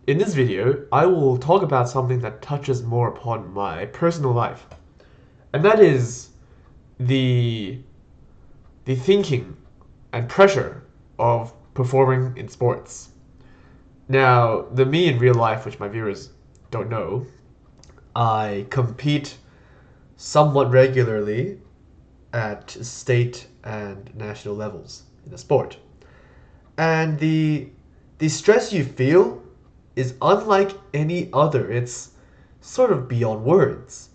In this video, I will talk about something that touches more upon my personal life, and that is the the thinking and pressure of performing in sports. Now, the me in real life, which my viewers don't know, I compete somewhat regularly at state and national levels in the sport. And the stress you feel is unlike any other. It's sort of beyond words.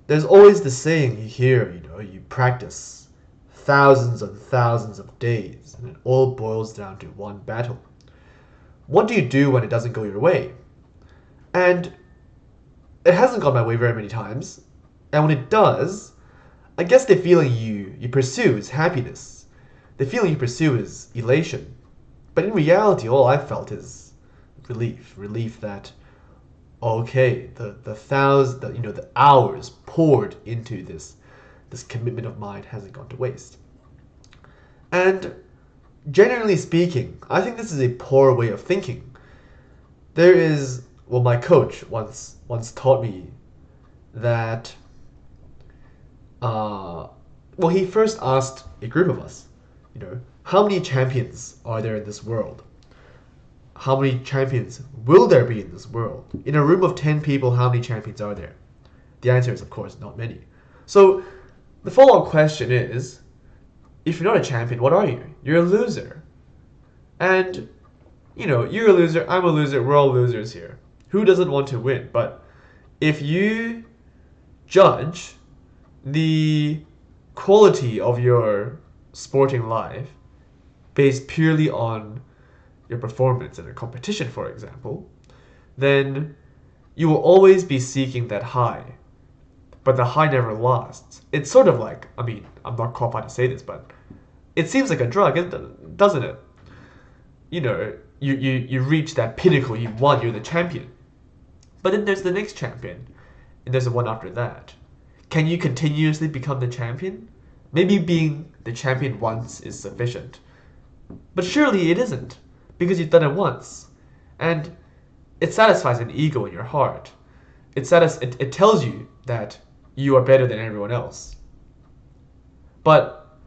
There's always the saying you hear, you practice thousands and thousands of days, and it all boils down to one battle. What do you do when it doesn't go your way? And it hasn't gone my way very many times. And when it does, I guess the feeling you pursue is happiness. The feeling you pursue is elation. But in reality, all I felt is relief. Relief that okay, the hours poured into this commitment of mine hasn't gone to waste. And generally speaking, I think this is a poor way of thinking. There is well, my coach once taught me that he first asked a group of us, how many champions are there in this world? How many champions will there be in this world? In a room of 10 people, how many champions are there? The answer is, of course, not many. So the follow up question is, if you're not a champion, what are you? You're a loser. And, you're a loser, I'm a loser, we're all losers here. Who doesn't want to win? But if you judge the quality of your sporting life based purely on your performance in a competition, for example, then you will always be seeking that high. But the high never lasts. It's sort of like, I'm not qualified to say this, but it seems like a drug, doesn't it? You reach that pinnacle, you won, you're the champion. But then there's the next champion, and there's the one after that. Can you continuously become the champion? Maybe being the champion once is sufficient. But surely it isn't, because you've done it once. And it satisfies an ego in your heart. It tells you that you are better than everyone else. But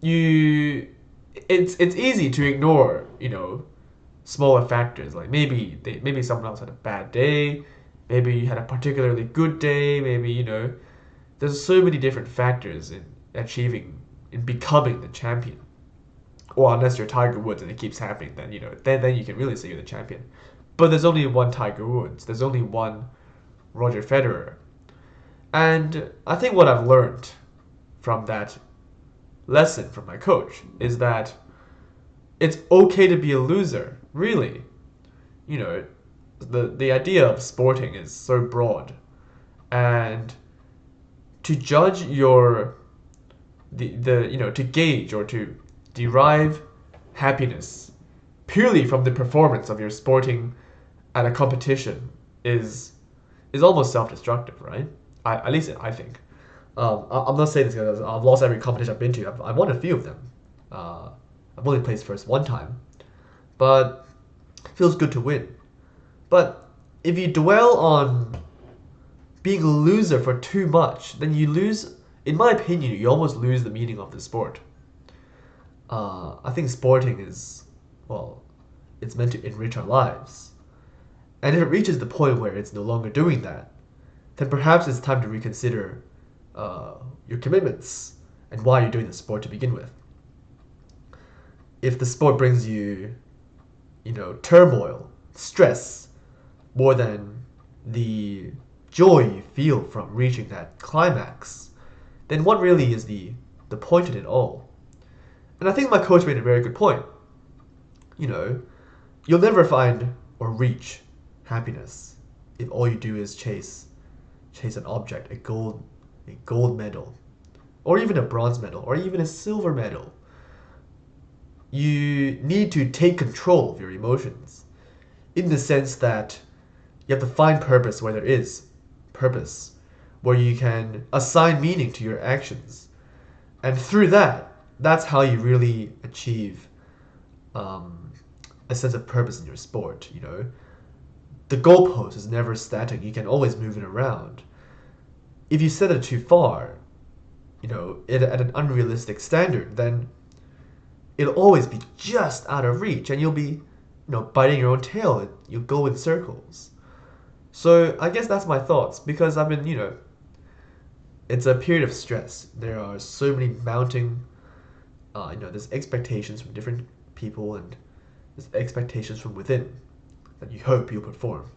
it's easy to ignore, smaller factors, like maybe someone else had a bad day, maybe you had a particularly good day, maybe, there's so many different factors in becoming the champion. Or unless you're Tiger Woods and it keeps happening, then then you can really say you're the champion. But there's only one Tiger Woods. There's only one Roger Federer. And I think what I've learned from that lesson from my coach is that it's okay to be a loser. Really, you know, the idea of sporting is so broad, and to judge to gauge or to derive happiness purely from the performance of your sporting at a competition is almost self-destructive, right? At least I think. I'm not saying this because I've lost every competition I've been to. I've won a few of them. I've only placed first one time, but it feels good to win. But if you dwell on being a loser for too much, then you lose. In my opinion, you almost lose the meaning of the sport. I think sporting is, well, it's meant to enrich our lives. And if it reaches the point where it's no longer doing that, then perhaps it's time to reconsider your commitments and why you're doing the sport to begin with. If the sport brings you, turmoil, stress, more than the joy you feel from reaching that climax, then what really is the point in it all? And I think my coach made a very good point. You'll never find or reach happiness if all you do is chase an object, a gold medal, or even a bronze medal, or even a silver medal. You need to take control of your emotions, in the sense that you have to find purpose where there is purpose, where you can assign meaning to your actions, and through that's how you really achieve a sense of purpose in your sport. the goalpost is never static. You can always move it around. If you set it too far, at an unrealistic standard, then it'll always be just out of reach, and you'll be, biting your own tail. You'll go in circles. So I guess that's my thoughts, because I've been, it's a period of stress. There are so many mounting, there's expectations from different people, and there's expectations from within that you hope you'll perform.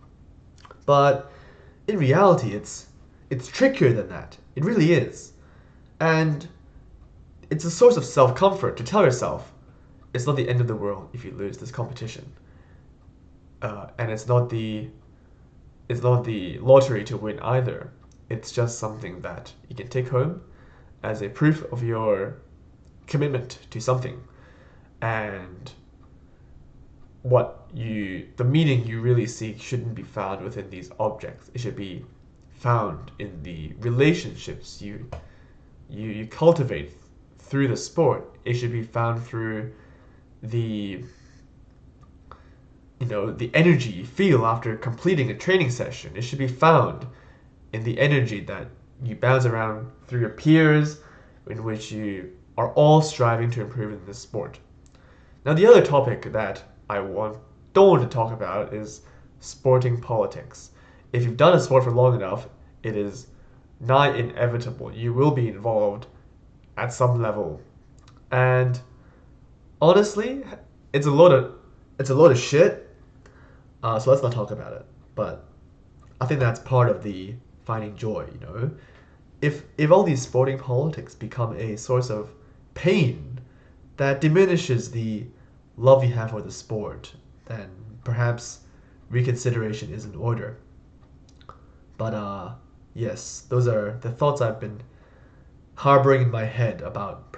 But in reality, it's trickier than that. It really is. And it's a source of self-comfort to tell yourself it's not the end of the world if you lose this competition. And it's not the lottery to win either. It's just something that you can take home as a proof of your commitment to something. And the meaning you really seek shouldn't be found within these objects. It should be found in the relationships you cultivate through the sport. It should be found through the energy you feel after completing a training session. It should be found in the energy that you bounce around through your peers, in which you are all striving to improve in this sport. Now, the other topic that I don't want to talk about is sporting politics. If you've done a sport for long enough, it is nigh inevitable. You will be involved at some level. And honestly, it's a lot of shit. So let's not talk about it. But I think that's part of the finding joy, If all these sporting politics become a source of pain that diminishes the love you have for the sport, then perhaps reconsideration is in order. But yes, those are the thoughts I've been harboring in my head about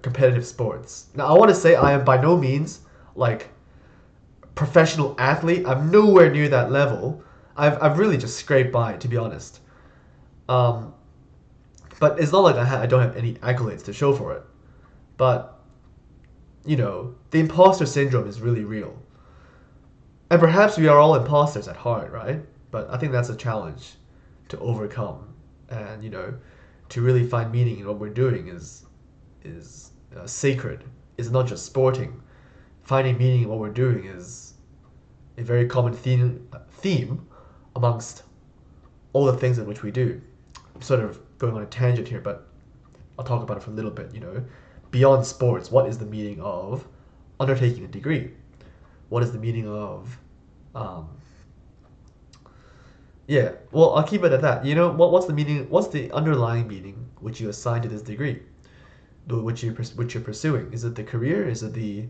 competitive sports. Now, I want to say I am by no means like professional athlete. I'm nowhere near that level. I've really just scraped by, to be honest. But it's not like I don't have any accolades to show for it. But the imposter syndrome is really real. And perhaps we are all imposters at heart, right? But I think that's a challenge to overcome. And, to really find meaning in what we're doing is sacred. It's not just sporting. Finding meaning in what we're doing is a very common theme amongst all the things in which we do. I'm sort of going on a tangent here, but I'll talk about it for a little bit, Beyond sports, what is the meaning of undertaking a degree? What is the meaning of I'll keep it at that. What's the meaning? What's the underlying meaning which you assign to this degree, which you're pursuing? Is it the career? Is it the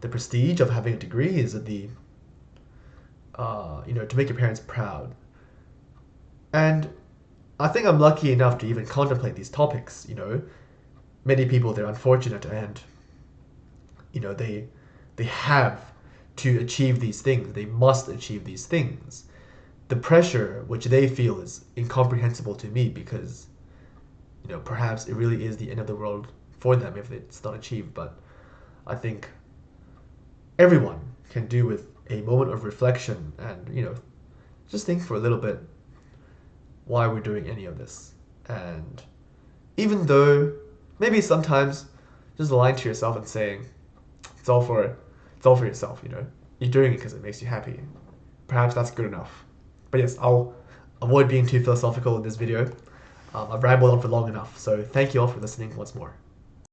prestige of having a degree? Is it the to make your parents proud? And I think I'm lucky enough to even contemplate these topics. Many people, they're unfortunate, and they have to achieve these things. They must achieve these things. The pressure which they feel is incomprehensible to me, because perhaps it really is the end of the world for them if it's not achieved. But I think everyone can do with a moment of reflection and just think for a little bit why we're doing any of this. And even though maybe sometimes just lying to yourself and saying it's all for yourself, you're doing it because it makes you happy. Perhaps that's good enough. But yes, I'll avoid being too philosophical in this video. I've rambled on for long enough, so thank you all for listening once more.